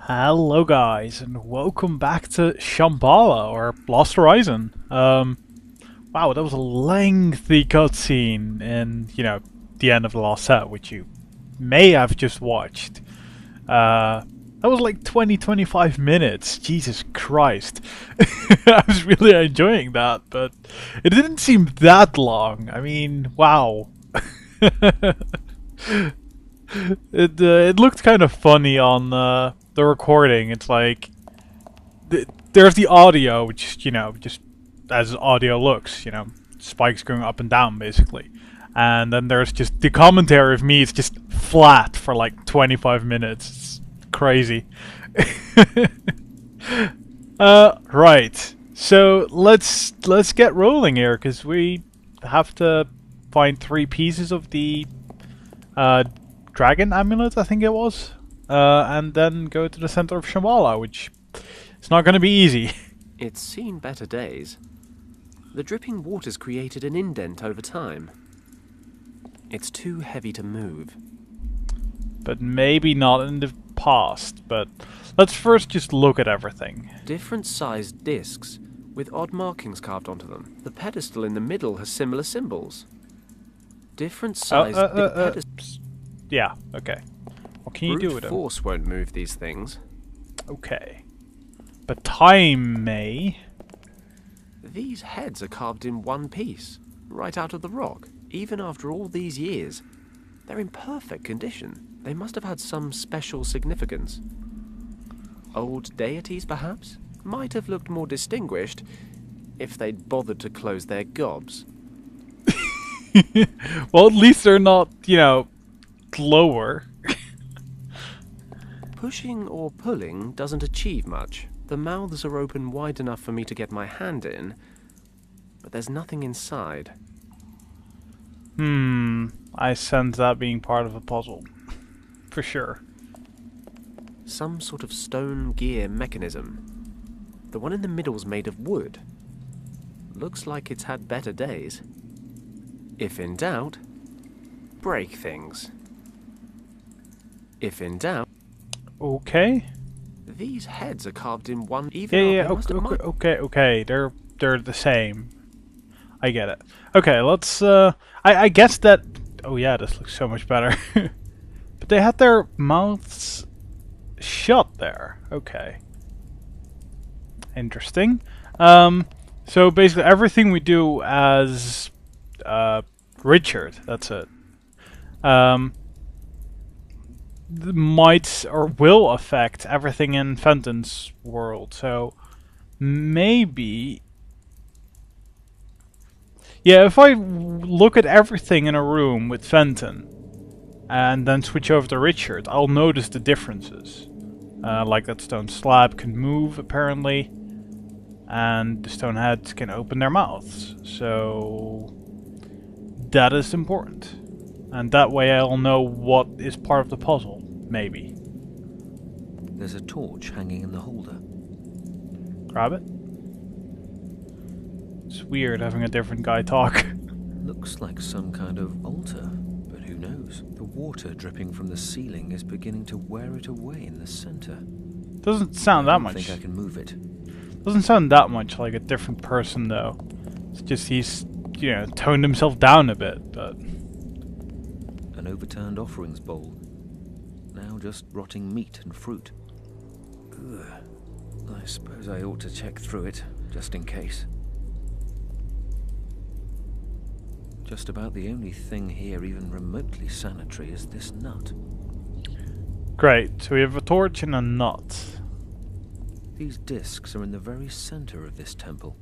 Hello guys, and welcome back to Shambhala, or Lost Horizon. Wow, that was a lengthy cutscene in, the end of the last set, which you may have just watched. That was like 25 minutes, Jesus Christ. I was really enjoying that, but it didn't seem that long. I mean, wow. It looked kind of funny on the recording. It's like there's the audio, which just as audio looks, spikes going up and down basically, and then there's just the commentary of me. It's just flat for like 25 minutes. It's crazy. Right. So let's get rolling here because we have to find 3 pieces of the uh, dragon amulet, I think it was, and then go to the center of Shambhala, which is not going to be easy. It's seen better days. The dripping water's created an indent over time. It's too heavy to move. But maybe not in the past. But let's first just look at everything. Different sized discs with odd markings carved onto them. The pedestal in the middle has similar symbols. Different sized pedestals. Yeah, okay. What can you do with them? Force won't move these things. Okay. But time may. These heads are carved in one piece, right out of the rock. Even after all these years, they're in perfect condition. They must have had some special significance. Old deities, perhaps, might have looked more distinguished if they'd bothered to close their gobs. Well, at least they're not, lower. Pushing or pulling doesn't achieve much. The mouths are open wide enough for me to get my hand in, but there's nothing inside. I sense that being part of a puzzle. For sure. Some sort of stone gear mechanism. The one in the middle's made of wood. Looks like it's had better days. If in doubt, break things. If in doubt... Okay. These heads are carved in one... Yeah, okay. They're the same. I get it. Okay, let's... I guess that... Oh yeah, this looks so much better. But they had their mouths shut there. Okay. Interesting. So basically everything we do as Richard, that's it, might or will affect everything in Fenton's world. So maybe... Yeah, if I look at everything in a room with Fenton and then switch over to Richard, I'll notice the differences. Like that stone slab can move, apparently, and the stone heads can open their mouths. So that is important. And that way I'll know what is part of the puzzle, maybe. There's a torch hanging in the holder. Grab it. It's weird having a different guy talk. Looks like some kind of altar, but who knows? The water dripping from the ceiling is beginning to wear it away in the center. Doesn't sound that much. I think I can move it. Doesn't sound that much like a different person, though. It's just he's, toned himself down a bit, but... An overturned offerings bowl. Now just rotting meat and fruit. Ugh. I suppose I ought to check through it, just in case. Just about the only thing here even remotely sanitary is this nut. Great, so we have a torch and a nut. These discs are in the very center of this temple.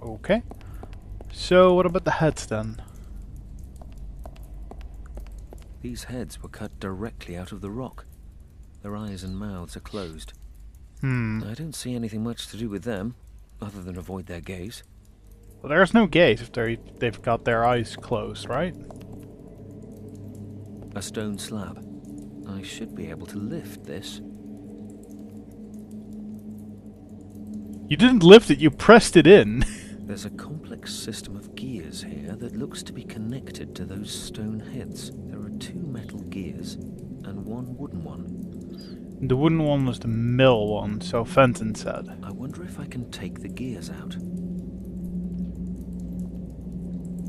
Okay. So what about the heads then? These heads were cut directly out of the rock. Their eyes and mouths are closed. I don't see anything much to do with them, other than avoid their gaze. Well, there's no gaze if they've got their eyes closed, right? A stone slab. I should be able to lift this. You didn't lift it, you pressed it in. There's a complex system of gears here that looks to be connected to those stone heads. There are 2 metal gears and 1 wooden one. The wooden one was the mill one, so Fenton said. I wonder if I can take the gears out.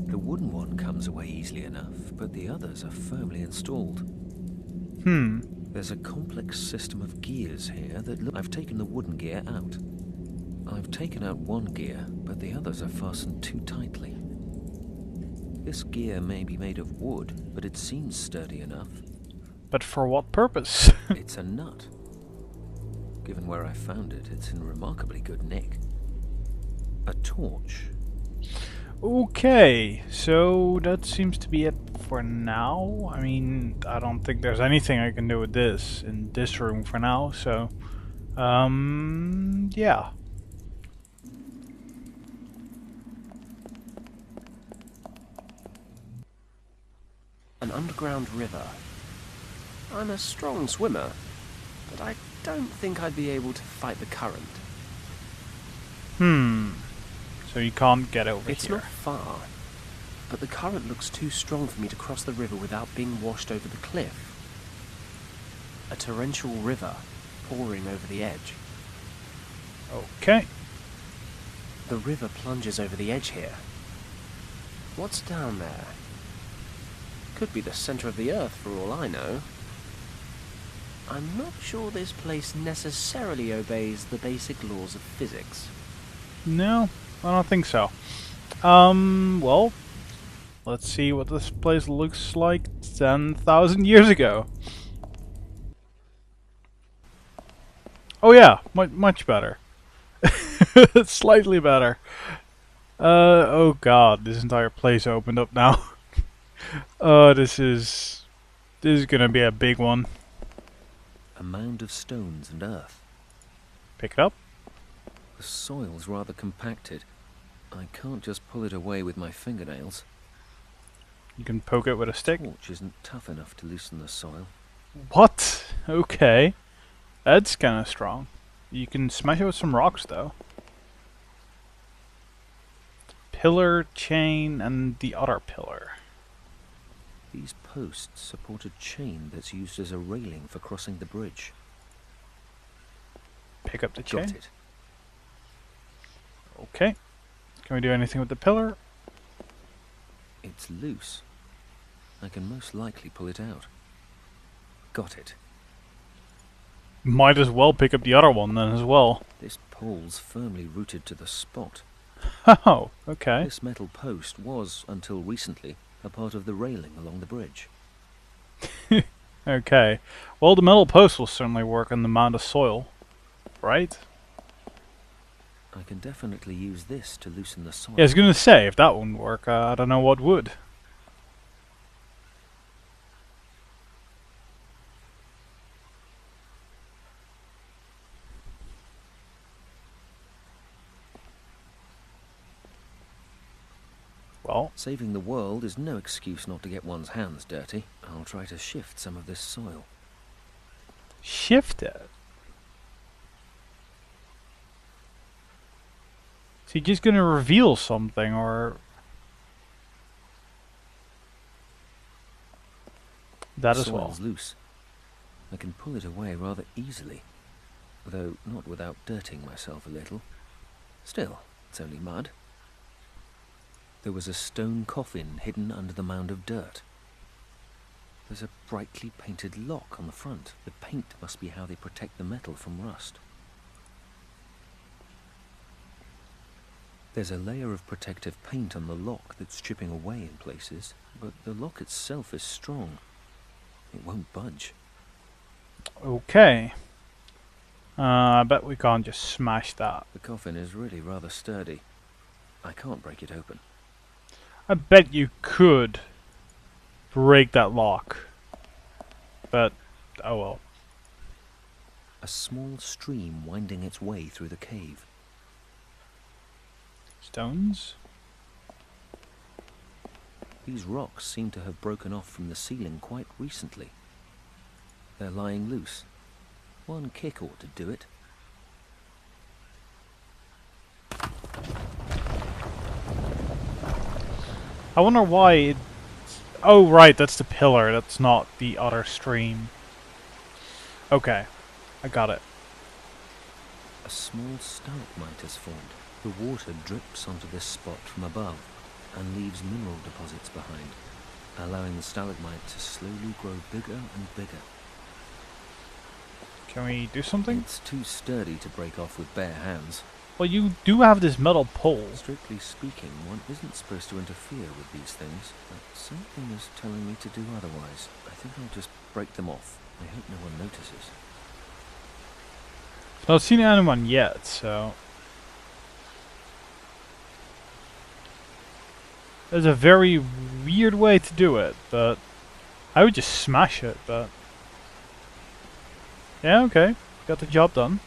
The wooden one comes away easily enough, but the others are firmly installed. There's a complex system of gears here that I've taken the wooden gear out. I've taken out one gear, but the others are fastened too tightly. This gear may be made of wood, but it seems sturdy enough. But for what purpose? It's a nut. Given where I found it, it's in remarkably good nick. A torch. Okay, so that seems to be it for now. I mean, I don't think there's anything I can do with this in this room for now, so yeah. An underground river. I'm a strong swimmer, but I don't think I'd be able to fight the current. So you can't get over It's here. not far, but the current looks too strong for me to cross the river without being washed over the cliff. A torrential river pouring over the edge. Okay. The river plunges over the edge here. What's down there? Could be the center of the earth for all I know. I'm not sure this place necessarily obeys the basic laws of physics. No, I don't think so. Well, let's see what this place looks like 10,000 years ago. Oh yeah, much better. Slightly better. Oh god, this entire place opened up now. This is gonna be a big one. A mound of stones and earth. Pick it up. The soil's rather compacted. I can't just pull it away with my fingernails. You can poke it with a stick. Torch isn't tough enough to loosen the soil. What? Okay. That's kinda strong. You can smash it with some rocks though. Pillar, chain, and the other pillar. These posts support a chain that's used as a railing for crossing the bridge. Pick up the Got chain. it. Okay. Can we do anything with the pillar? It's loose. I can most likely pull it out. Got it. Might as well pick up the other one then as well. This pole's firmly rooted to the spot. Oh, okay. This metal post was, until recently, a part of the railing along the bridge. Okay. Well, the metal post will certainly work on the mound of soil. Right? I can definitely use this to loosen the soil. Yeah, I was gonna say, if that wouldn't work, I don't know what would. Well, Saving the world is no excuse not to get one's hands dirty. I'll try to shift some of this soil. shift it. Is he just gonna reveal something, or... That as well. Soil's loose. I can pull it away rather easily, though not without dirtying myself a little. Still, it's only mud. There was a stone coffin hidden under the mound of dirt. There's a brightly painted lock on the front. The paint must be how they protect the metal from rust. There's a layer of protective paint on the lock that's chipping away in places, but the lock itself is strong. It won't budge. Okay. I bet we can't just smash that. The coffin is really rather sturdy. I can't break it open. I bet you could break that lock. But, oh well. A small stream winding its way through the cave. Stones? These rocks seem to have broken off from the ceiling quite recently. They're lying loose. One kick ought to do it. I wonder why it... Oh, right, that's the pillar. That's not the other stream. Okay. I got it. A small stalagmite has formed. The water drips onto this spot from above and leaves mineral deposits behind, allowing the stalagmite to slowly grow bigger and bigger. Can we do something? It's too sturdy to break off with bare hands. Well, you do have this metal pole. Strictly speaking, one isn't supposed to interfere with these things, but something is telling me to do otherwise. I think I'll just break them off. I hope no one notices. I've not seen anyone yet, so... There's a very weird way to do it, but... I would just smash it, but... Yeah, okay. Got the job done.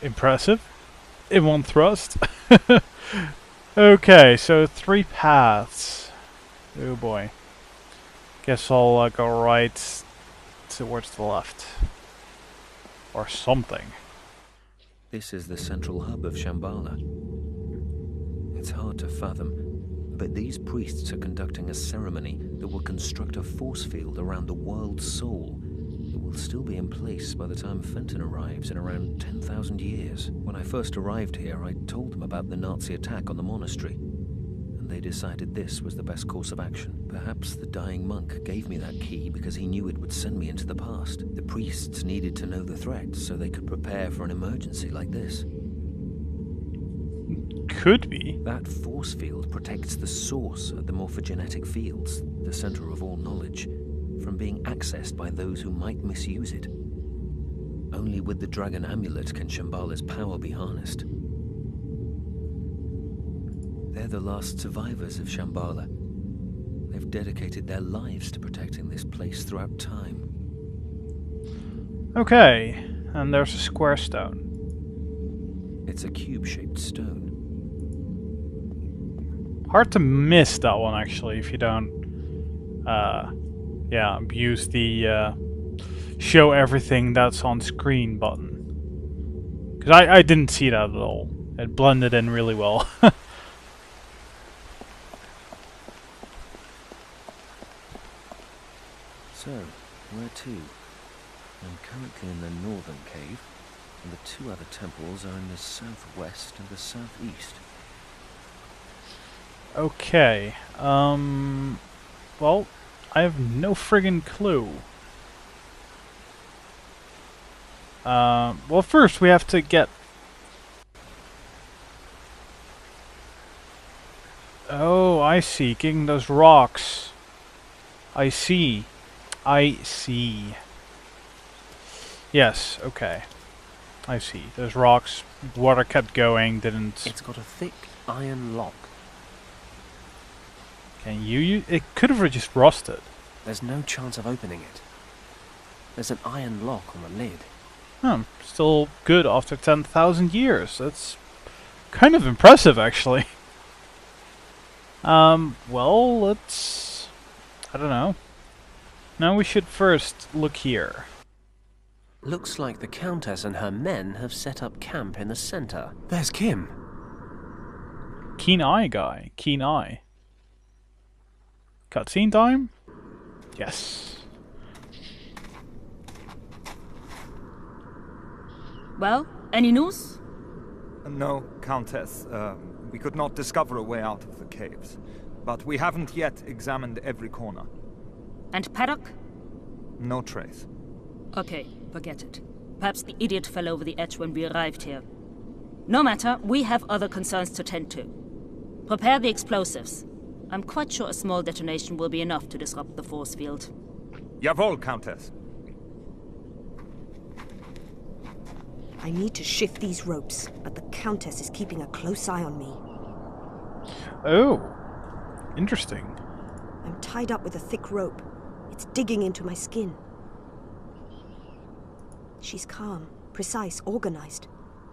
Impressive. In one thrust. Okay, so 3 paths. Oh boy. Guess I'll go right towards the left. Or something. This is the central hub of Shambhala. It's hard to fathom, but these priests are conducting a ceremony that will construct a force field around the world's soul that will still be in place by the time Fenton arrives in around 10,000 years. When I first arrived here, I told them about the Nazi attack on the monastery, and they decided this was the best course of action. Perhaps the dying monk gave me that key because he knew it would send me into the past. The priests needed to know the threat so they could prepare for an emergency like this. Could be. That force field protects the source of the morphogenetic fields, the center of all knowledge, from being accessed by those who might misuse it. Only with the dragon amulet can Shambhala's power be harnessed. They're the last survivors of Shambhala. They've dedicated their lives to protecting this place throughout time. Okay, and there's a square stone. It's a cube-shaped stone. Hard to miss that one, actually, if you don't, yeah, use the show everything that's on screen button. Because I didn't see that at all. It blended in really well. So, where to? I'm currently in the northern cave, and the 2 other temples are in the southwest and the southeast. Okay, well, I have no friggin' clue. Well, first we have to get... Oh, I see, getting those rocks. I see. Yes, okay. I see. Those rocks, water kept going, didn't... It's got a thick iron lock. Can you use... It could have just rusted. There's no chance of opening it. There's an iron lock on the lid. Still good after 10,000 years. That's kind of impressive, actually. Well, let's... I don't know. Now we should first look here. Looks like the Countess and her men have set up camp in the center. There's Kim. Keen eye guy. Keen eye. Cutscene time? Yes. Well, any news? No, Countess. We could not discover a way out of the caves. But we haven't yet examined every corner. And Paddock? No trace. Okay, forget it. Perhaps the idiot fell over the edge when we arrived here. No matter, we have other concerns to tend to. Prepare the explosives. I'm quite sure a small detonation will be enough to disrupt the force field. Jawohl, Countess. I need to shift these ropes, but the Countess is keeping a close eye on me. Oh. Interesting. I'm tied up with a thick rope. It's digging into my skin. She's calm, precise, organized.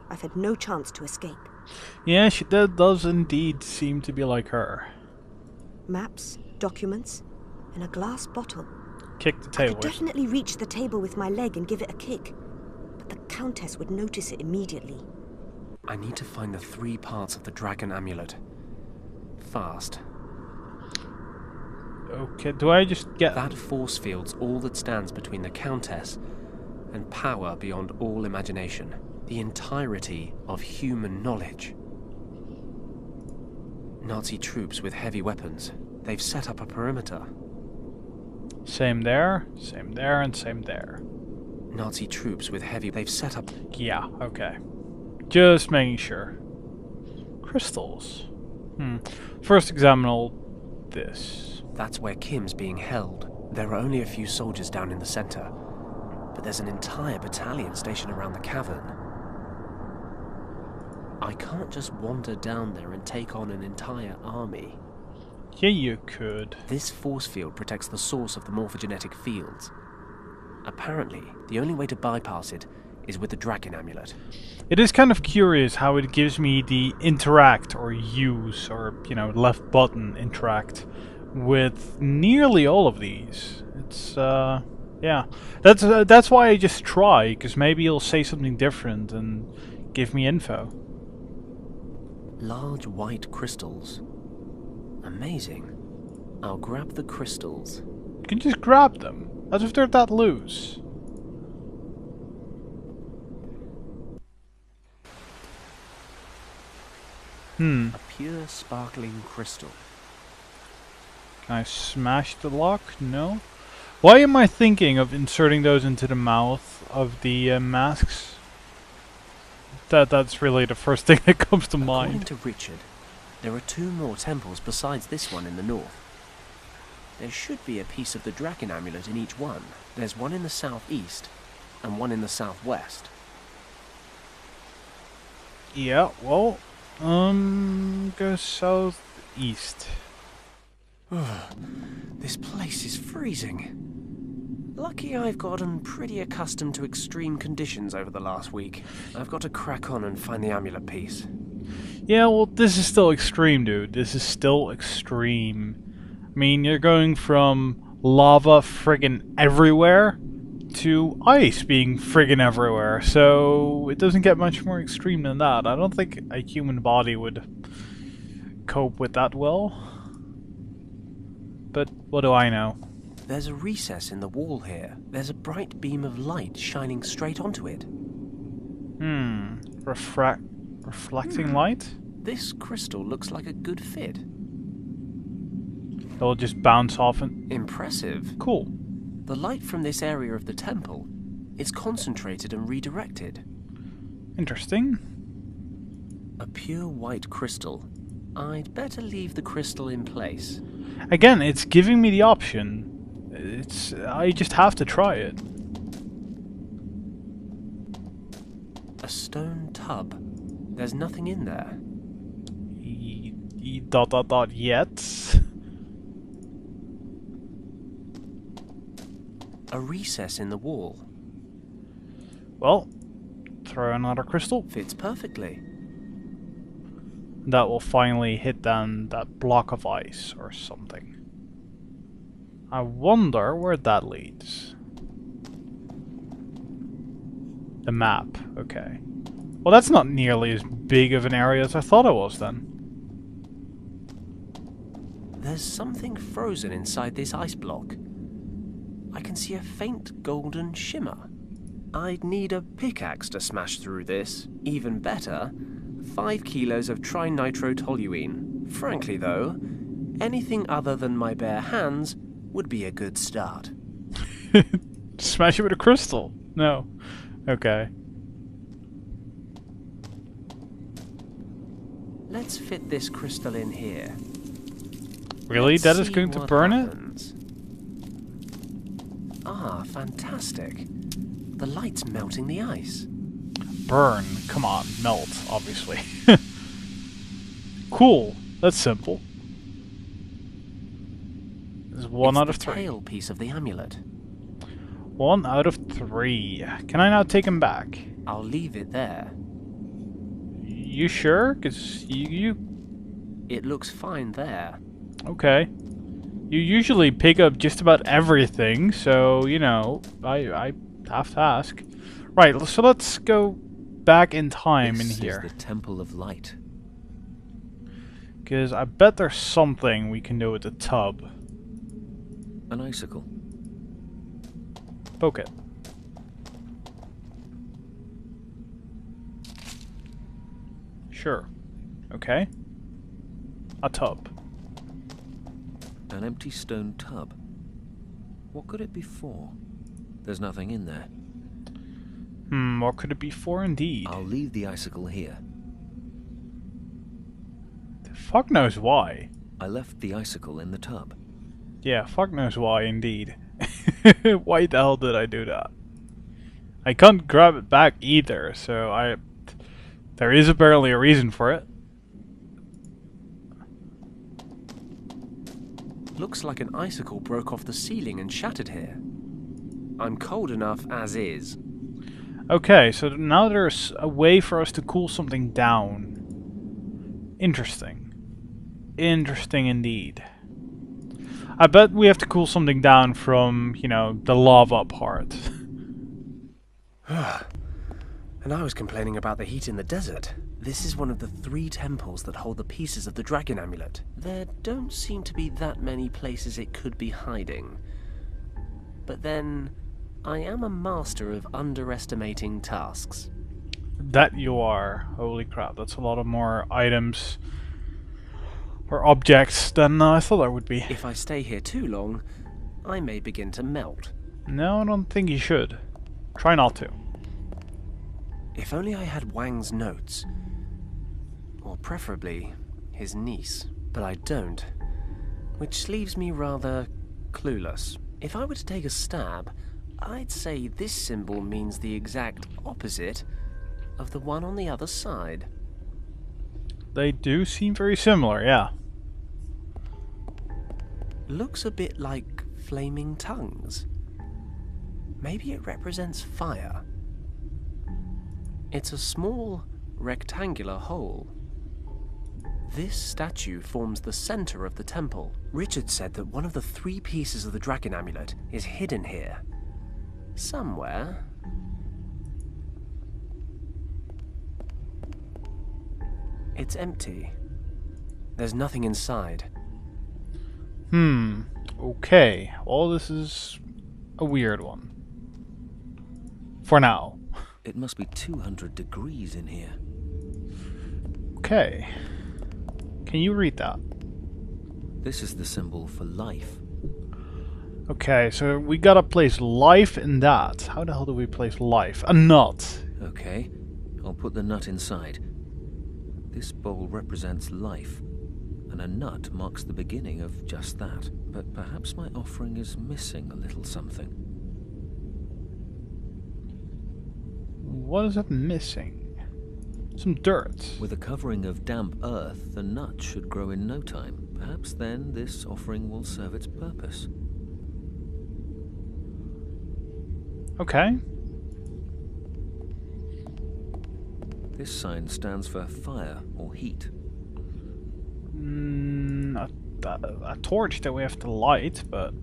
I've had no chance to escape. Yeah, that does indeed seem to be like her. Maps, documents, and a glass bottle. Kick the I table. could definitely reach the table with my leg and give it a kick. But the Countess would notice it immediately. I need to find the 3 parts of the dragon amulet. Fast. Okay, do I just get... That force field's all that stands between the Countess and power beyond all imagination. The entirety of human knowledge. Nazi troops with heavy weapons. They've set up a perimeter. Same there, and same there. Nazi troops with heavy... They've set up... Yeah, okay. Just making sure. Crystals. First examine all this. That's where Kim's being held. There are only a few soldiers down in the center, but there's an entire battalion stationed around the cavern. I can't just wander down there and take on an entire army. Yeah, you could. This force field protects the source of the morphogenetic fields. Apparently, the only way to bypass it is with the dragon amulet. It is kind of curious how it gives me the interact or use or, you know, left button interact with nearly all of these. It's, yeah. That's why I just try, because maybe it'll say something different and give me info. Large white crystals. Amazing. I'll grab the crystals. You can just grab them, as if they're that loose. A pure sparkling crystal. Can I smash the lock? No. Why am I thinking of inserting those into the mouth of the masks? That's really the first thing that comes to mind. According to Richard, there are 2 more temples besides this one in the north. There should be a piece of the dragon amulet in each one. There's one in the southeast and one in the southwest. Yeah, well, go southeast. This place is freezing. Lucky I've gotten pretty accustomed to extreme conditions over the last week. I've got to crack on and find the amulet piece. Yeah, well, this is still extreme, dude. This is still extreme. I mean, you're going from lava friggin' everywhere to ice being friggin' everywhere, so it doesn't get much more extreme than that. I don't think a human body would cope with that well. But what do I know? There's a recess in the wall here. There's a bright beam of light shining straight onto it. Reflecting light? This crystal looks like a good fit. It'll just bounce off and... Impressive. Cool. The light from this area of the temple is concentrated and redirected. Interesting. A pure white crystal. I'd better leave the crystal in place. Again, it's giving me the option. I just have to try it. A stone tub. There's nothing in there. Yet. A recess in the wall. Well, throw another crystal. Fits perfectly. That will finally hit down that block of ice or something. I wonder where that leads. The map, okay. Well, that's not nearly as big of an area as I thought it was then. There's something frozen inside this ice block. I can see a faint golden shimmer. I'd need a pickaxe to smash through this. Even better, 5 kilos of trinitrotoluene. Frankly though, anything other than my bare hands would be a good start. Smash it with a crystal? No. Okay. Let's fit this crystal in here. Really? Let's That is see going to what burn happens. Ah, fantastic. The light's melting the ice. Burn. Come on, melt, obviously. Cool. That's simple. This is one out of the 3. tail piece of the amulet. 1 out of 3. Can I now take him back? I'll leave it there. You sure? Because you... It looks fine there. Okay. You usually pick up just about everything, so, you know, I have to ask. Right, so let's go back in time This in here. is the Temple of Light. Because I bet there's something we can do with the tub. An icicle. Poke it. Sure. Okay. A tub. An empty stone tub. What could it be for? There's nothing in there. What could it be for indeed? I'll leave the icicle here. Fuck knows why. I left the icicle in the tub. Yeah, fuck knows why indeed. Why the hell did I do that? I can't grab it back either, so there is apparently a reason for it. Looks like an icicle broke off the ceiling and shattered here. I'm cold enough as is. Okay, so now there's a way for us to cool something down. Interesting. Interesting indeed. I bet we have to cool something down from, you know, the lava part. And I was complaining about the heat in the desert. This is one of the 3 temples that hold the pieces of the dragon amulet. There don't seem to be that many places it could be hiding. But then, I am a master of underestimating tasks. That you are. Holy crap, that's a lot of more items or objects than I thought there would be. If I stay here too long, I may begin to melt. No, I don't think you should. Try not to. If only I had Wang's notes. Or preferably, his niece. But I don't. Which leaves me rather clueless. If I were to take a stab, I'd say this symbol means the exact opposite of the one on the other side. They do seem very similar, yeah. Looks a bit like flaming tongues. Maybe it represents fire. It's a small, rectangular hole. This statue forms the center of the temple. Richard said that one of the 3 pieces of the dragon amulet is hidden here. Somewhere. It's empty. There's nothing inside. Okay. Well, this is a weird one. For now. It must be 200 degrees in here. Okay. Can you read that? This is the symbol for life. Okay, so we gotta place life in that. How the hell do we place life? A nut. Okay, I'll put the nut inside. This bowl represents life, and a nut marks the beginning of just that. But perhaps my offering is missing a little something. What is it missing? Some dirt. With a covering of damp earth, the nut should grow in no time. Perhaps then this offering will serve its purpose. Okay. This sign stands for fire or heat. A torch that we have to light, but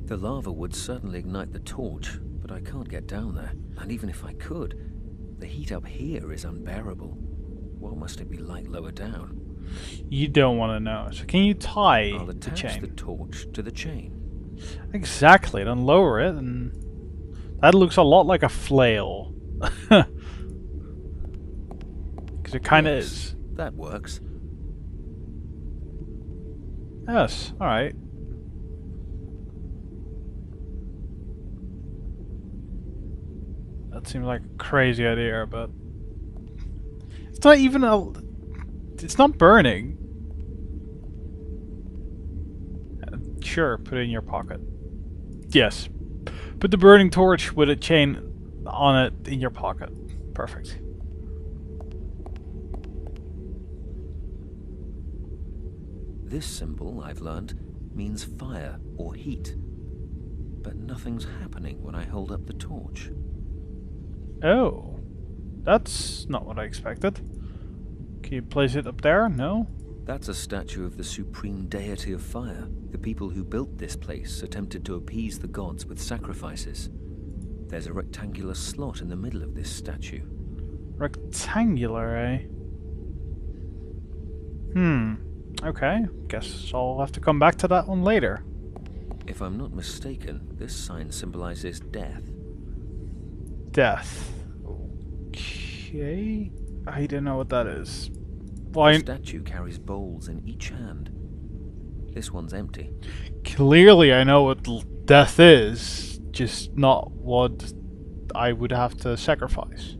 The lava would certainly ignite the torch, but I can't get down there. And even if I could, the heat up here is unbearable. What must it be like lower down? you don't want to know. So can you tie I'll the attach chain? the torch to the chain. Exactly, then lower it, and that looks a lot like a flail. Because it kind of Yes, is. that works. Yes, alright. That seems like a crazy idea, but it's not even a... It's not burning. Sure, put it in your pocket. Yes. Put the burning torch with a chain on it in your pocket. Perfect. This symbol, I've learned, means fire or heat. But nothing's happening when I hold up the torch. Oh. That's not what I expected. Can you place it up there? No? That's a statue of the supreme deity of fire. The people who built this place attempted to appease the gods with sacrifices. There's a rectangular slot in the middle of this statue. Rectangular, eh? Okay. Guess I'll have to come back to that one later. If I'm not mistaken, this sign symbolizes death. Death. Okay. I don't know what that is. The Well, statue carries bowls in each hand. This one's empty. clearly I know what death is, just not what I would have to sacrifice.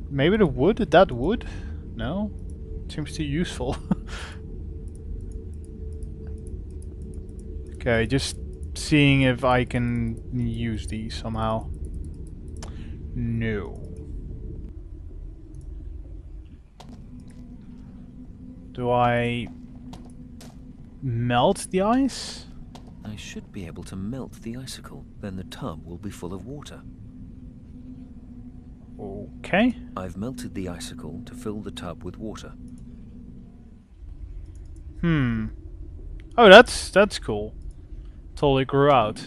Maybe the wood? That wood? No? Seems too useful. Okay, just seeing if I can use these somehow. No. Do I melt the ice? I should be able to melt the icicle, then the tub will be full of water. Okay. I've melted the icicle to fill the tub with water. Oh, that's cool. Totally grew out.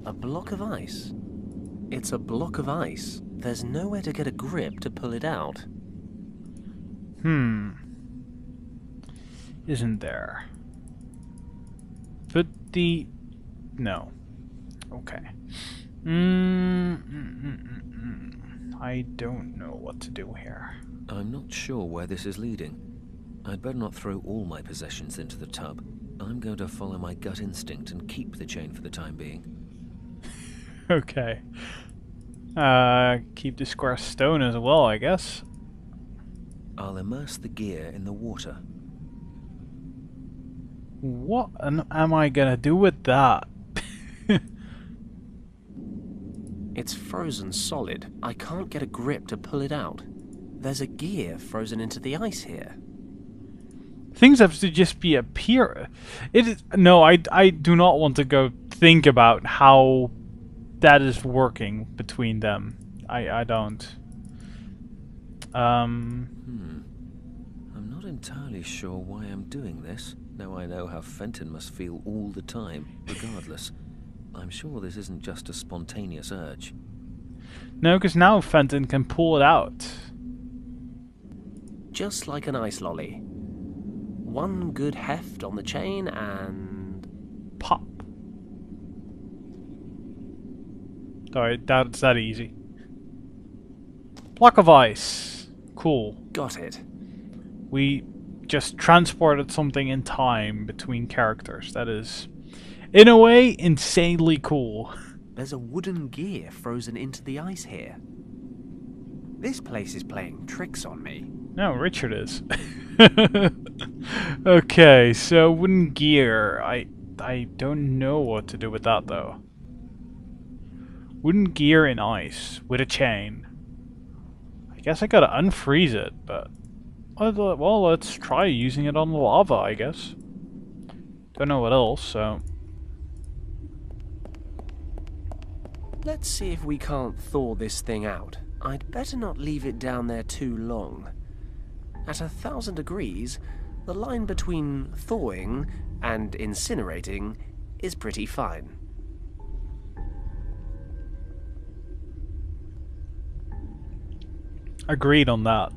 A block of ice? It's a block of ice. There's nowhere to get a grip to pull it out. Isn't there? But the... No. Okay. I don't know what to do here. I'm not sure where this is leading. I'd better not throw all my possessions into the tub. I'm going to follow my gut instinct and keep the chain for the time being. Okay. Keep the square stone as well, I guess. I'll immerse the gear in the water. What am I gonna do with that? It's frozen solid. I can't get a grip to pull it out. There's a gear frozen into the ice here. Things have to just be appear. It is no. I do not want to go think about how that is working between them. I don't. I'm not entirely sure why I'm doing this. Now I know how Fenton must feel all the time, regardless. I'm sure this isn't just a spontaneous urge. No, because now Fenton can pull it out. Just like an ice lolly. One good heft on the chain and... Pop. Alright, that's that easy. Block of ice. Cool. Got it. We just transported something in time between characters. That is, in a way, insanely cool. There's a wooden gear frozen into the ice here. This place is playing tricks on me. No, Richard is. Okay, so wooden gear. I don't know what to do with that though. Wooden gear in ice with a chain. I guess I gotta unfreeze it, but well, let's try using it on the lava, I guess. Don't know what else, so... Let's see if we can't thaw this thing out. I'd better not leave it down there too long. At 1,000 degrees, the line between thawing and incinerating is pretty fine. Agreed on that.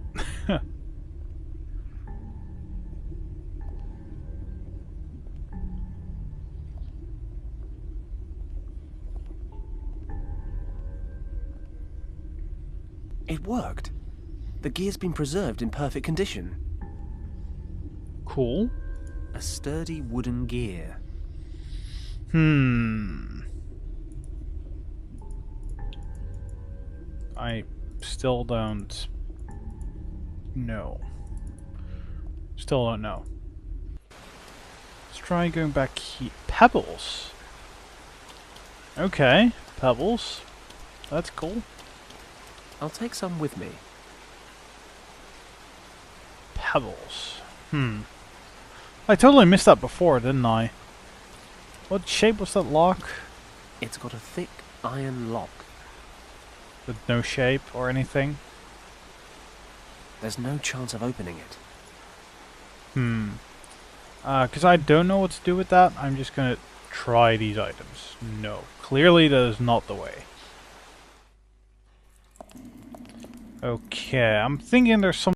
It worked. The gear's been preserved in perfect condition. Cool. A sturdy wooden gear. I still don't know. Still don't know. Let's try going back here. Pebbles. Okay, pebbles. That's cool. I'll take some with me. Pebbles. I totally missed that before, didn't I? What shape was that lock? It's got a thick iron lock. With no shape or anything? There's no chance of opening it. Because I don't know what to do with that, I'm just gonna try these items. No. Clearly that is not the way. Okay, I'm thinking there's some